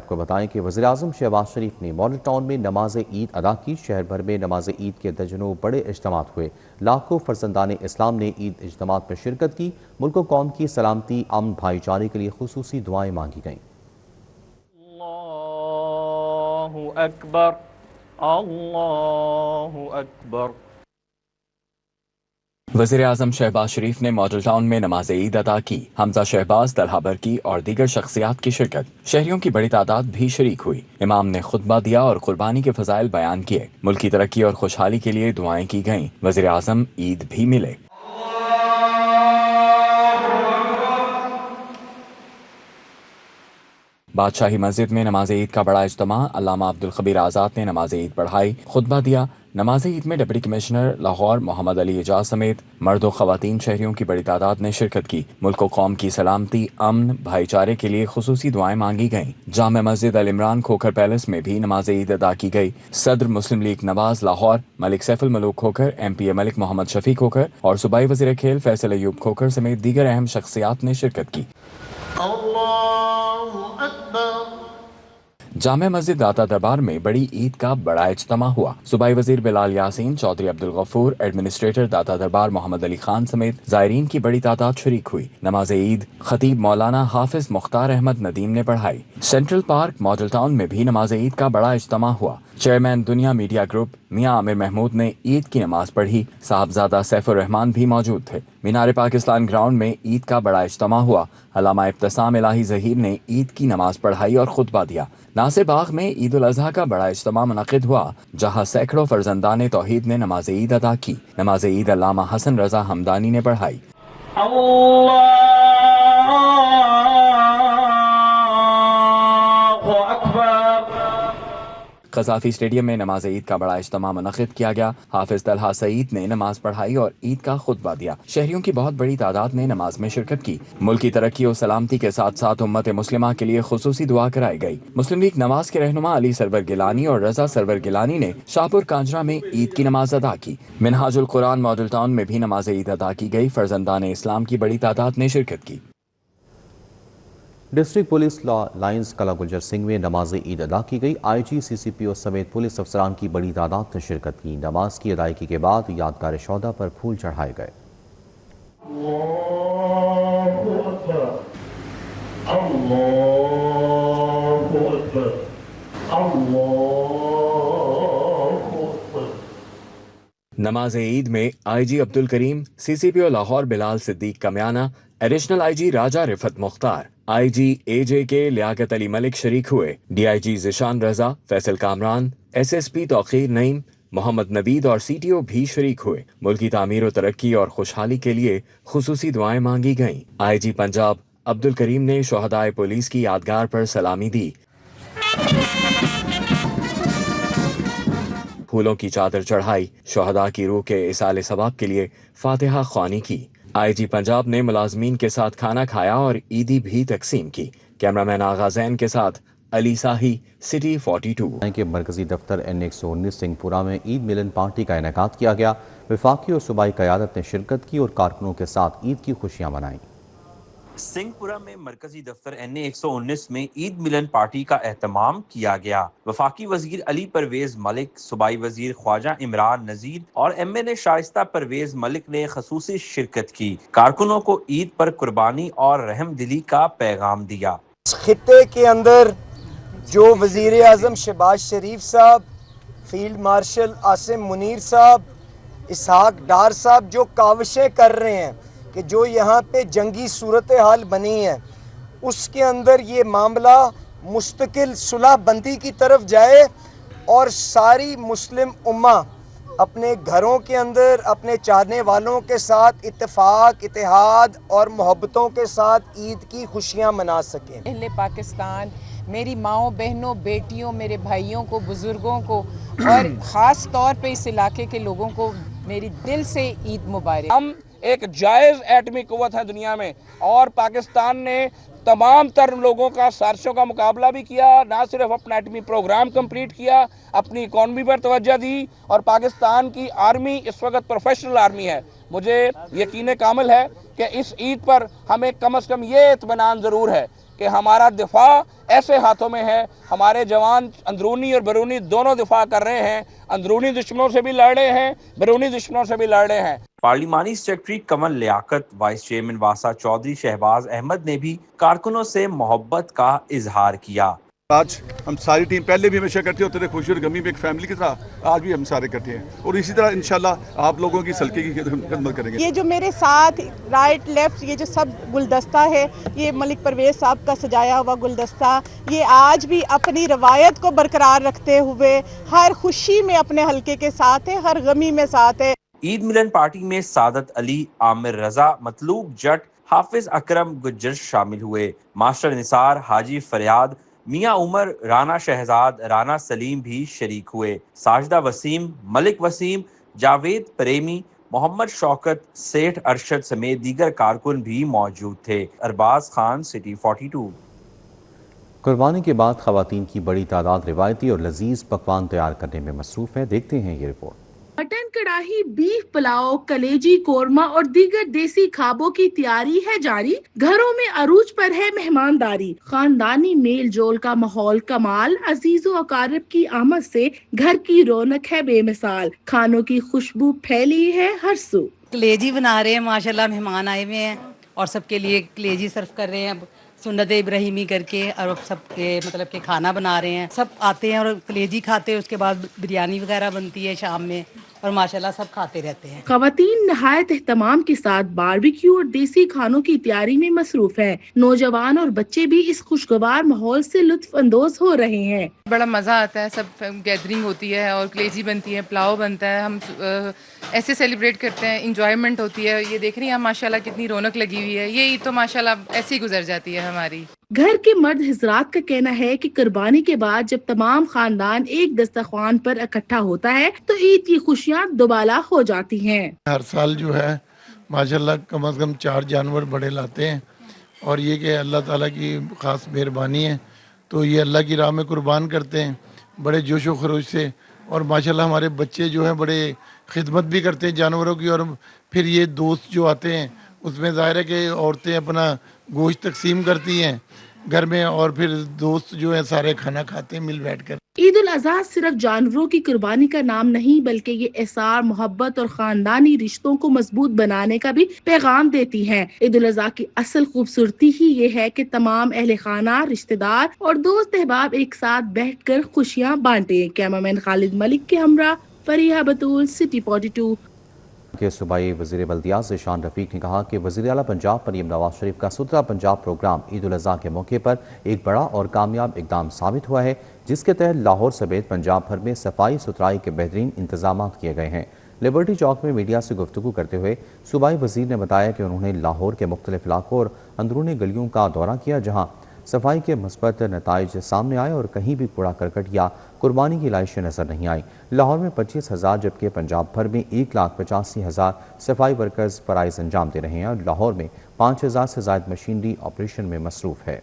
آپ کو بتائیں کہ وزیراعظم شہباز شریف نے ماڈل ٹاؤن میں نماز عید ادا کی۔ شہر بھر میں نماز عید کے درجنوں بڑے اجتماعات ہوئے۔ لاکھوں فرزندان اسلام نے عید اجتماعات میں شرکت کی۔ ملک و قوم کی سلامتی، امن، بھائی چارے کے لیے خصوصی دعائیں مانگی گئیں۔ اللہ اکبر، اللہ اکبر۔ وزیراعظم شہباز شریف نے ماڈل ٹاؤن میں نماز عید ادا کی۔ حمزہ شہباز، طلحہ برقی اور دیگر شخصیات کی شرکت۔ شہریوں کی بڑی تعداد بھی شریک ہوئی۔ امام نے خطبہ دیا اور قربانی کے فضائل بیان کیے۔ ملک کی ترقی اور خوشحالی کے لیے دعائیں کی گئیں۔ وزیراعظم عید بھی ملے۔ بادشاہی مسجد میں نماز عید کا بڑا اجتماع۔ علامہ عبدالخبیر آزاد نے نماز عید پڑھائی، خطبہ دیا۔ نماز عید میں ڈپٹی کمشنر لاہور محمد علی اعجاز سمیت مرد و خواتین شہریوں کی بڑی تعداد نے شرکت کی۔ ملک و قوم کی سلامتی، امن، بھائی چارے کے لیے خصوصی دعائیں مانگی گئیں۔ جامع مسجد العمران کھوکھر پیلس میں بھی نماز عید ادا کی گئی۔ صدر مسلم لیگ نواز لاہور، ملک safe ul Malook Khokhar, M P اے ملک محمد شفیع کھوکھر اور صوبائی وزیر کھیل فیصل ایوب کھوکھر سمیت دیگر اہم شخصیات نے شرکت کی۔ اللہ اکبر۔ جامع مسجد داتا دربار میں بڑی عید کا بڑا اجتماع ہوا۔ صوبائی وزیر بلال یاسین، چودھری عبدالغفور، ایڈمنسٹریٹر داتا دربار محمد علی خان سمیت زائرین کی بڑی تعداد شریک ہوئی۔ نماز عید خطیب مولانا حافظ مختار احمد ندیم نے پڑھائی۔ سینٹرل پارک ماڈل ٹاؤن میں بھی نماز عید کا بڑا اجتماع ہوا۔ چیئرمین دنیا میڈیا گروپ میاں عامر محمود نے عید کی نماز پڑھی۔ صاحبزادہ سیف الرحمان بھی موجود تھے۔ مینار پاکستان گراؤنڈ میں عید کا بڑا اجتماع ہوا۔ علامہ ابتسام الہی ظہیر نے عید کی نماز پڑھائی اور خطبہ دیا۔ ناصر باغ میں عید الاضحیٰ کا بڑا اجتماع منعقد ہوا، جہاں سینکڑوں فرزندان توحید نے نماز عید ادا کی۔ نماز عید علامہ حسن رضا ہمدانی نے پڑھائی۔ قذافی اسٹیڈیم میں نماز عید کا بڑا اجتماع منعقد کیا گیا۔ حافظ طلحہ سعید نے نماز پڑھائی اور عید کا خطبہ دیا۔ شہریوں کی بہت بڑی تعداد نے نماز میں شرکت کی۔ ملک کی ترقی و سلامتی کے ساتھ ساتھ امت مسلمہ کے لیے خصوصی دعا کرائی گئی۔ مسلم لیگ نواز کے رہنما علی سرور گیلانی اور رضا سرور گیلانی نے شاہپور کانجرا میں عید کی نماز ادا کی۔ منہاج القرآن ماڈل ٹاؤن میں بھی نماز عید ادا کی گئی۔ فرزندان اسلام کی بڑی تعداد نے شرکت کی۔ ڈسٹرکٹ پولیس لائنز کلا گلجر سنگھ میں نماز عید ادا کی گئی۔ آئی جی، سی سی پی او سمیت پولیس افسران کی بڑی تعداد نے شرکت کی۔ نماز کی ادائیگی کے بعد یادگار شہداء پر پھول چڑھائے گئے۔ اللہ اکبر، اللہ اکبر، اللہ اکبر۔ نماز عید میں آئی جی عبدالکریم، سی سی پی او لاہور بلال صدیق کمیانہ، ایڈیشنل آئی جی راجہ رفت مختار، آئی جی اے جے کے لیاقت علی ملک شریک ہوئے۔ D I G Zeeshan Raza, Faisal Kamran, S S P Tauqeer Naeem, Muhammad Naveed اور سی ٹی او بھی شریک ہوئے۔ ملک کی تعمیر و ترقی اور خوشحالی کے لیے خصوصی دعائیں مانگی گئیں۔ آئی جی پنجاب عبدالکریم نے شہدائے پولیس کی یادگار پر سلامی دی، پھولوں کی چادر چڑھائی، شہداء کی روح کے ایصال ثواب کے لیے فاتحہ خوانی کی۔ آئی جی پنجاب نے ملازمین کے ساتھ کھانا کھایا اور عیدی بھی تقسیم کی۔ کیمرامین آغا زین کے ساتھ علی ساہی، سٹی 42۔ کے مرکزی دفتر این 119 سنگھ پورہ میں عید ملن پارٹی کا انعقاد کیا گیا۔ وفاقی اور صوبائی قیادت نے شرکت کی اور کارکنوں کے ساتھ عید کی خوشیاں منائیں۔ سنگھ پورہ میں مرکزی دفتر این 119 میں عید ملن پارٹی کا اہتمام کیا گیا۔ وفاقی وزیر علی پرویز ملک، صوبائی وزیر خواجہ عمران نذیر اور ایم این اے شائستہ پرویز ملک نے خصوصی شرکت کی۔ کارکنوں کو عید پر قربانی اور رحم دلی کا پیغام دیا۔ اس خطے کے اندر جو وزیر اعظم شہباز شریف صاحب، فیلڈ مارشل عاصم منیر صاحب، اسحاق ڈار صاحب جو کاوشیں کر رہے ہیں کہ جو یہاں پہ جنگی صورتحال بنی ہے اس کے اندر یہ معاملہ مستقل صلح بندی کی طرف جائے اور ساری مسلم امہ اپنے گھروں کے اندر اپنے چاہنے والوں کے ساتھ اتفاق، اتحاد اور محبتوں کے ساتھ عید کی خوشیاں منا سکیں۔ اہل پاکستان، میری ماؤں، بہنوں، بیٹیوں، میرے بھائیوں کو، بزرگوں کو اور خاص طور پہ اس علاقے کے لوگوں کو میری دل سے عید مبارک۔ ہم ایک جائز ایٹمی قوت ہے دنیا میں، اور پاکستان نے تمام تر لوگوں کا، سازشوں کا مقابلہ بھی کیا، نہ صرف اپنا ایٹمی پروگرام کمپلیٹ کیا، اپنی اکانومی پر توجہ دی، اور پاکستان کی آرمی اس وقت پروفیشنل آرمی ہے۔ مجھے یقین کامل ہے کہ اس عید پر ہمیں کم از کم یہ اطمینان ضرور ہے کہ ہمارا دفاع ایسے ہاتھوں میں ہے، ہمارے جوان اندرونی اور بیرونی دونوں دفاع کر رہے ہیں، اندرونی دشمنوں سے بھی لڑ رہے ہیں، بیرونی دشمنوں سے بھی لڑ رہے ہیں۔ پارلیمانی سیکرٹری کمل لیاقت، وائس چیئرمین واسا چودھری شہباز احمد نے بھی کارکنوں سے محبت کا اظہار کیا۔ آج ہم ساری ٹیم پہلے بھی ہمیشہ کرتے ہوتے تھے، خوشی اور غمی میں ایک فیملی کی طرح، آج بھی ہم سارے کرتے ہیں اور اسی طرح انشاءاللہ آپ لوگوں کی سلقے کی خدمت کریں گے۔ یہ جو میرے ساتھ رائٹ لیفٹ یہ جو سب گلدستہ ہے، یہ ملک پرویز صاحب کا سجایا ہوا گلدستہ، یہ آج بھی اپنی روایت کو برقرار رکھتے ہوئے ہر خوشی میں اپنے حلقے کے ساتھ ہے، ہر غمی میں ساتھ ہے۔ عید ملن پارٹی میں سعادت علی، عامر رضا، مطلوب جٹ، حافظ اکرم گجر شامل ہوئے۔ ماسٹر نثار، حاجی فریاد، میاں عمر، رانا شہزاد، رانا سلیم بھی شریک ہوئے۔ ساجدہ وسیم، ملک وسیم، جاوید پریمی، محمد شوکت، سیٹھ ارشد سمیت دیگر کارکن بھی موجود تھے۔ ارباز خان، سٹی 42۔ قربانی کے بعد خواتین کی بڑی تعداد روایتی اور لذیذ پکوان تیار کرنے میں مصروف ہے۔ دیکھتے ہیں یہ report. Mutton karahi, beef pulao, کلیجی قورمہ اور دیگر دیسی کھابوں کی تیاری ہے جاری۔ گھروں میں عروج پر ہے مہمانداری، خاندانی میل جول کا ماحول کمال، عزیز و اقارب کی آمد سے گھر کی رونق ہے بے مثال، کھانوں کی خوشبو پھیلی ہے ہر سو۔ کلیجی بنا رہے ہیں، ماشاءاللہ مہمان آئے ہوئے ہیں اور سب کے لیے کلیجی سرو کر رہے ہیں، اب سنت ابراہیمی کر کے، اور سب کے مطلب کہ کھانا بنا رہے ہیں، سب آتے ہیں اور کلیجی کھاتے ہیں، اس کے بعد بریانی وغیرہ بنتی ہے شام میں، اور ماشاءاللہ سب کھاتے رہتے ہیں۔ خواتین نہایت اہتمام کے ساتھ باربیکیو اور دیسی کھانوں کی تیاری میں مصروف ہیں۔ نوجوان اور بچے بھی اس خوشگوار ماحول سے لطف اندوز ہو رہے ہیں۔ بڑا مزہ آتا ہے، سب گیدرنگ ہوتی ہے اور کلیجی بنتی ہے، پلاؤ بنتا ہے، ہم ایسے سیلیبریٹ کرتے ہیں، انجوائمنٹ ہوتی ہے۔ یہ دیکھ رہی ہیں ہم ماشاءاللہ کتنی رونق لگی ہوئی ہے، یہ عید تو ماشاءاللہ ایسے ہی گزر جاتی ہے ہماری۔ گھر کے مرد حضرات کا کہنا ہے کہ قربانی کے بعد جب تمام خاندان ایک دسترخوان پر اکٹھا ہوتا ہے تو عید کی خوشیاں دوبالا ہو جاتی ہیں۔ ہر سال جو ہے ماشاءاللہ کم از کم 4 جانور بڑے لاتے ہیں، اور یہ کہ اللہ تعالیٰ کی خاص مہربانی ہے تو یہ اللہ کی راہ میں قربان کرتے ہیں بڑے جوش و خروش سے، اور ماشاءاللہ ہمارے بچے جو ہیں بڑے خدمت بھی کرتے ہیں جانوروں کی، اور پھر یہ دوست جو آتے ہیں اس میں ظاہر ہے کہ عورتیں اپنا گوشت تقسیم کرتی ہیں گھر میں، اور پھر دوست جو ہیں سارے کھانا کھاتے ہیں مل بیٹھ کر۔ عید الاضحیٰ صرف جانوروں کی قربانی کا نام نہیں بلکہ یہ احسار، محبت اور خاندانی رشتوں کو مضبوط بنانے کا بھی پیغام دیتی ہے۔ عید الاضحیٰ کی اصل خوبصورتی ہی یہ ہے کہ تمام اہل خانہ، رشتہ دار اور دوست احباب ایک ساتھ بیٹھ کر خوشیاں بانٹیں۔ کیمرامین خالد ملک کے ہمراہ فریحہ بطول، سٹی 42۔ کے صوبائی وزیر بلدیات ذیشان رفیق نے کہا کہ وزیر اعلیٰ پنجاب مریم نواز شریف کا ستھرا پنجاب پروگرام عید الاضحیٰ کے موقع پر ایک بڑا اور کامیاب اقدام ثابت ہوا ہے، جس کے تحت لاہور سمیت پنجاب بھر میں صفائی ستھرائی کے بہترین انتظامات کیے گئے ہیں۔ لبرٹی چوک میں میڈیا سے گفتگو کرتے ہوئے صوبائی وزیر نے بتایا کہ انہوں نے لاہور کے مختلف علاقوں اور اندرونی گلیوں کا دورہ کیا، جہاں صفائی کے مثبت نتائج سامنے آئے اور کہیں بھی کوڑا کرکٹ یا قربانی کی لائشیں نظر نہیں آئیں۔ لاہور میں 25,000 جبکہ پنجاب بھر میں 1,85,000 صفائی ورکرز فرائض انجام دے رہے ہیں، اور لاہور میں 5,000 سے زائد مشینری آپریشن میں مصروف ہے۔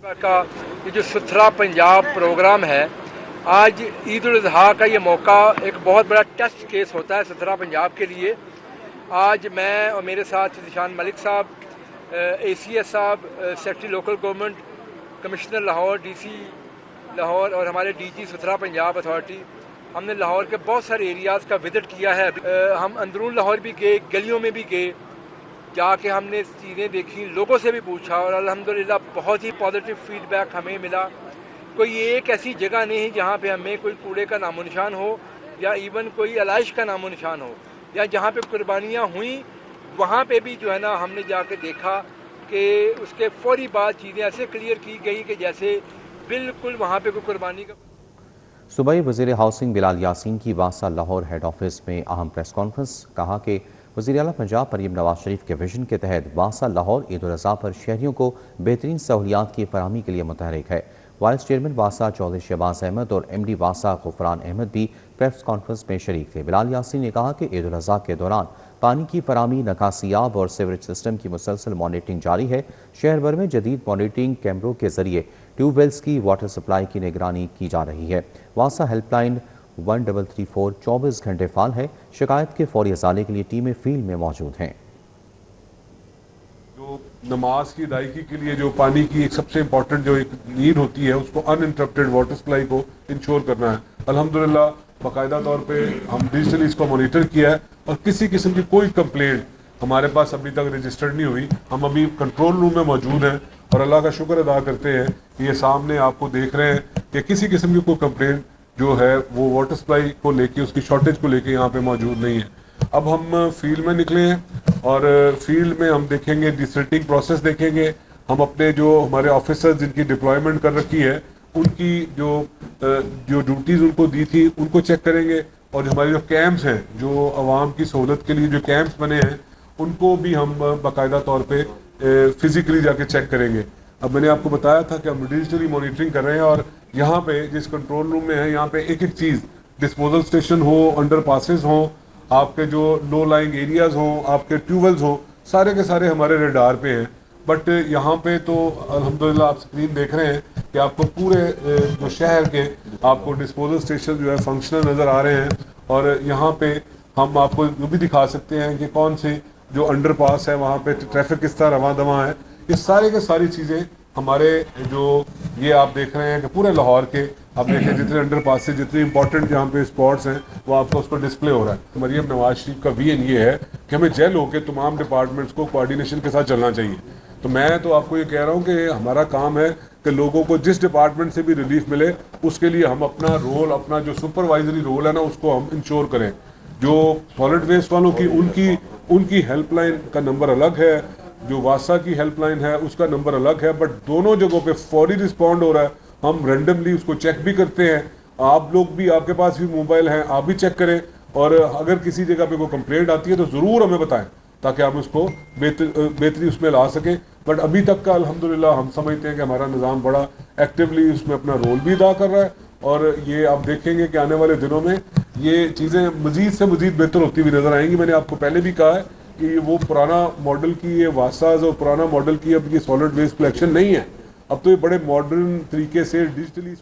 یہ جو ستھرا پنجاب پروگرام ہے، آج عید الاضحیٰ کا یہ موقع ایک بہت بڑا ٹیسٹ کیس ہوتا ہے ستھرا پنجاب کے لیے۔ آج میں اور میرے ساتھ ذیشان ملک صاحب، ACS صاحب، secretary local government, commissioner Lahore, DC Lahore اور ہمارے DG ستھرا پنجاب اتھارٹی، ہم نے لاہور کے بہت سارے ایریاز کا وزٹ کیا ہے۔ ہم اندرون لاہور بھی گئے، گلیوں میں بھی گئے، جا کے ہم نے چیزیں دیکھی، لوگوں سے بھی پوچھا، اور الحمدللہ بہت ہی پازیٹیو فیڈ بیک ہمیں ملا۔ کوئی ایک ایسی جگہ نہیں ہے جہاں پہ ہمیں کوئی کوڑے کا نام و نشان ہو، یا ایون کوئی علائش کا نام و نشان ہو، یا جہاں پہ قربانیاں ہوئیں وہاں پہ بھی جو ہے نا ہم نے جا کے دیکھا کہ اس کے فوری بعد چیزیں ایسے کلیئر کی گئی کہ جیسے بالکل وہاں پہ کوئی قربانی کا۔ صوبائی وزیر ہاؤسنگ بلال یاسین کی واسا لاہور ہیڈ آفس میں اہم پریس کانفرنس۔ کہا کہ وزیر اعلیٰ پنجاب مریم نواز شریف کے ویژن کے تحت واسا لاہور عید الاضحیٰ پر شہریوں کو بہترین سہولیات کی فراہمی کے لیے متحرک ہے۔ وائس چیئرمین واسا چودھری شہباز احمد اور MD واسا غفران احمد بھی پریس کانفرنس میں شریک تھے۔ بلال یاسین نے کہا کہ عید الاضحیٰ کے دوران پانی کی فراہمی، نکاسیاب اور سیوریج سسٹم کی مسلسل مانیٹرنگ جاری ہے۔ شہر بھر میں جدید مانیٹرنگ کیمروں کے ذریعے ٹیوب ویلز کی واٹر سپلائی کی نگرانی کی جا رہی ہے۔ واسا ہیلپ لائن 1334 24 گھنٹے فعال ہے۔ شکایت کے فوری ازالے کے لیے ٹیمیں فیلڈ میں موجود ہیں۔ جو نماز کی ادائیگی کے لیے جو پانی کی ایک سب سے امپورٹنٹ جو ایک نیڈ ہوتی ہے اس کو ان انٹرپٹیڈ واٹر سپلائی کو انشور کرنا ہے. الحمدللہ باقاعدہ طور پہ ہم ڈیجیٹلی اس کو مانیٹر کیا ہے اور کسی قسم کی کوئی کمپلینٹ ہمارے پاس ابھی تک رجسٹرڈ نہیں ہوئی. ہم ابھی کنٹرول روم میں موجود ہیں اور اللہ کا شکر ادا کرتے ہیں کہ یہ سامنے آپ کو دیکھ رہے ہیں کہ کسی قسم کی کوئی کمپلینٹ جو ہے وہ واٹر سپلائی کو لے کے اس کی شارٹیج کو لے کے یہاں پہ موجود نہیں ہے. اب ہم فیلڈ میں نکلے ہیں اور فیلڈ میں ہم دیکھیں گے ڈیسلٹنگ پروسیس دیکھیں گے. ہم اپنے جو ہمارے آفیسر جن کی ڈپلائمنٹ کر رکھی ہے ان کی جو ڈیوٹیز ان کو دی تھی ان کو چیک کریں گے اور ہمارے جو کیمپس ہیں جو عوام کی سہولت کے لیے جو کیمپس بنے ہیں ان کو بھی ہم باقاعدہ طور پہ فزیکلی جا کے چیک کریں گے. اب میں نے آپ کو بتایا تھا کہ ہم ڈیجیٹلی مانیٹرنگ کر رہے ہیں اور یہاں پہ جس کنٹرول روم میں ہے یہاں پہ ایک ایک چیز ڈسپوزل اسٹیشن ہو, انڈر پاسز ہوں, آپ کے جو لو لائنگ ایریاز ہوں, آپ کے ٹیوبویلز ہوں, سارے کے سارے ہمارے ریڈار پہ ہیں. بٹ یہاں پہ تو الحمدللہ آپ اسکرین دیکھ رہے ہیں کہ آپ کو پورے جو شہر کے آپ کو ڈسپوزل اسٹیشن جو ہے فنکشنل نظر آ رہے ہیں اور یہاں پہ ہم آپ کو یہ بھی دکھا سکتے ہیں کہ کون سی جو انڈر پاس ہے وہاں پہ ٹریفک کس طرح رواں دواں ہے. یہ سارے کے ساری چیزیں ہمارے جو یہ آپ دیکھ رہے ہیں کہ پورے لاہور کے آپ دیکھیں جتنے انڈر پاس سے جتنے امپورٹنٹ جہاں پہ اسپاٹس ہیں وہ آپ کو اس پر ڈسپلے ہو رہا ہے. مریم نواز شریف کا وی این یہ ہے کہ ہمیں جیل ہو کے تمام ڈپارٹمنٹس کو کوآرڈینیشن کے ساتھ چلنا چاہیے. تو میں تو آپ کو یہ کہہ رہا ہوں کہ ہمارا کام ہے کہ لوگوں کو جس ڈپارٹمنٹ سے بھی ریلیف ملے اس کے لیے ہم اپنا رول, اپنا جو سپروائزری رول ہے نا اس کو ہم انشور کریں. جو سالڈ ویسٹ والوں کی ان کی ہیلپ لائن کا نمبر الگ ہے, جو واسا کی ہیلپ لائن ہے اس کا نمبر الگ ہے, بٹ دونوں جگہوں پہ فوری رسپونڈ ہو رہا ہے. ہم رینڈملی اس کو چیک بھی کرتے ہیں. آپ لوگ بھی, آپ کے پاس بھی موبائل ہیں, آپ بھی چیک کریں اور اگر کسی جگہ پہ کوئی کمپلینٹ آتی ہے تو ضرور ہمیں بتائیں تاکہ ہم اس کو بہتری اس میں لا سکیں. بٹ ابھی تک کا الحمدللہ ہم سمجھتے ہیں کہ ہمارا نظام بڑا ایکٹیولی اس میں اپنا رول بھی ادا کر رہا ہے اور یہ آپ دیکھیں گے کہ آنے والے دنوں میں یہ چیزیں مزید سے مزید بہتر ہوتی ہوئی نظر آئیں گی. میں نے آپ کو پہلے بھی کہا ہے کہ وہ پرانا ماڈل کی یہ واساز اور پرانا ماڈل کی اب یہ سالڈ ویسٹ کلیکشن نہیں ہے. اب تو یہ بڑے ماڈرن طریقے سے ڈیجیٹلی